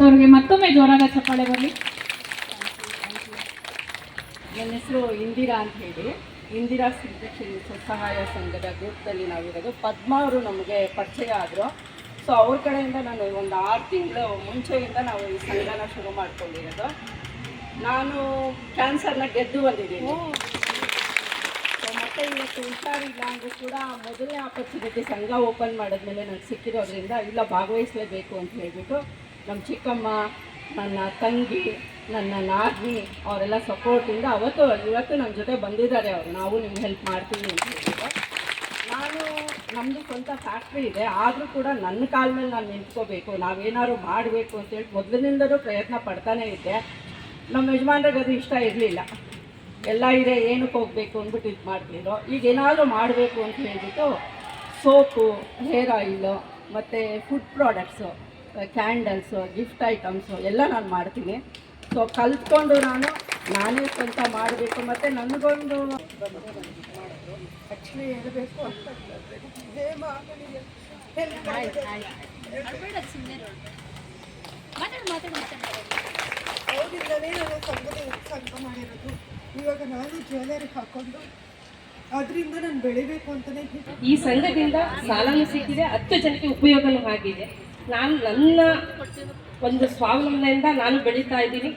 ಅವರಿಗೆ ಮತ್ತೊಮ್ಮೆ ಜೋರಾದ ಚಪ್ಪಾಳೆ ಬರಲಿ. ನನ್ನ ಹೆಸರು ಇಂದಿರಾ ಅಂತ ಹೇಳಿ, ಇಂದಿರಾ ಶ್ರೀ ಸ್ವಸಹಾಯ ಸಂಘದ ಗ್ರೂಪ್ದಲ್ಲಿ ನಾವಿರೋದು. ಪದ್ಮ ಅವರು ನಮಗೆ ಪರಿಚಯ ಆದರು. ಸೊ ಅವ್ರ ಕಡೆಯಿಂದ ನಾನು ಒಂದು 6 ತಿಂಗಳು ಮುಂಚೆಯಿಂದ ನಾವು ಈ ಸಂಘನ ಶುರು ಮಾಡ್ಕೊಂಡಿರೋದು. ನಾನು ಕ್ಯಾನ್ಸರ್ನ ಗೆದ್ದು ಬಂದಿದ್ದೀನಿ. ಸೊ ಮತ್ತು ಇವತ್ತು ಹುಷಾರಿಲ್ಲ ಅಂದರೂ ಕೂಡ ಮೊದಲನೇ ಆಪರ್ಚುನಿಟಿ ಸಂಘ ಓಪನ್ ಮಾಡಿದ್ಮೇಲೆ ನನಗೆ ಸಿಕ್ಕಿರೋದ್ರಿಂದ ಇಲ್ಲ ಭಾಗವಹಿಸಲೇಬೇಕು ಅಂತ ಹೇಳಿಬಿಟ್ಟು ನಮ್ಮ ಚಿಕ್ಕಮ್ಮ, ನನ್ನ ತಂಗಿ, ನನ್ನ ನಾದಿನಿ ಅವರೆಲ್ಲ ಸಪೋರ್ಟಿಂದ ಇವತ್ತು ನನ್ನ ಜೊತೆ ಬಂದಿದ್ದಾರೆ. ಅವರು ನಾವು ನಿಮ್ಗೆ ಹೆಲ್ಪ್ ಮಾಡ್ತೀವಿ ಅಂತ ಹೇಳಿದ್ರು. ನಾನು ನಮ್ಮದು ಸ್ವಂತ ಫ್ಯಾಕ್ಟ್ರಿ ಇದೆ, ಆದರೂ ಕೂಡ ನನ್ನ ಕಾಲ ಮೇಲೆ ನಾನು ನಿಂತ್ಕೋಬೇಕು, ನಾವೇನಾದ್ರು ಮಾಡಬೇಕು ಅಂತೇಳಿ ಮೊದಲಿನಿಂದಲೂ ಪ್ರಯತ್ನ ಪಡ್ತಾನೇ ಇದ್ದೆ. ನಮ್ಮ ಯಜಮಾನ್ರಿಗೆ ಅದು ಇಷ್ಟ ಇರಲಿಲ್ಲ. ಎಲ್ಲ ಇದೆ ಏನಕ್ಕೆ ಹೋಗಬೇಕು ಅಂದ್ಬಿಟ್ಟು ಇದು ಮಾಡ್ತಿದ್ರು. ಈಗ ಏನಾದರೂ ಮಾಡಬೇಕು ಅಂತ ಹೇಳ್ಬಿಟ್ಟು ಸೋಪು, ಹೇರ್ ಆಯಿಲು ಮತ್ತು food products, candles, gift items ಎಲ್ಲ ನಾನು ಮಾಡ್ತೀನಿ. ಸೊ ಕಲ್ತ್ಕೊಂಡು ನಾನೇ ಸ್ವಂತ ಮಾಡಬೇಕು. ಮತ್ತು ನನಗೊಂದು ಆ್ಯಕ್ಚುಲಿ ಹೇಳಬೇಕು ಅಂತ ಅವರಿಂದಲೇ ನಾನು ಸಂಘ ಮಾಡಿರೋದು. ಇವಾಗ ನಾನು ಜ್ಯುವೆಲರಿ ಹಾಕ್ಕೊಂಡು ಅದರಿಂದ ನಾನು ಬೆಳಿಬೇಕು ಅಂತಲೇ. ಈ ಸಂಘದಿಂದ ಸಾಲನೂ ಸಿಕ್ಕಿದೆ, 10 ಜನಕ್ಕೆ ಉಪಯೋಗನೂ ಆಗಿದೆ. ನಾನು ನನ್ನ ಒಂದು ಸ್ವಾವಲಂಬನೆಯಿಂದ ನಾನು ಬೆಳೀತಾ ಇದ್ದೀನಿ.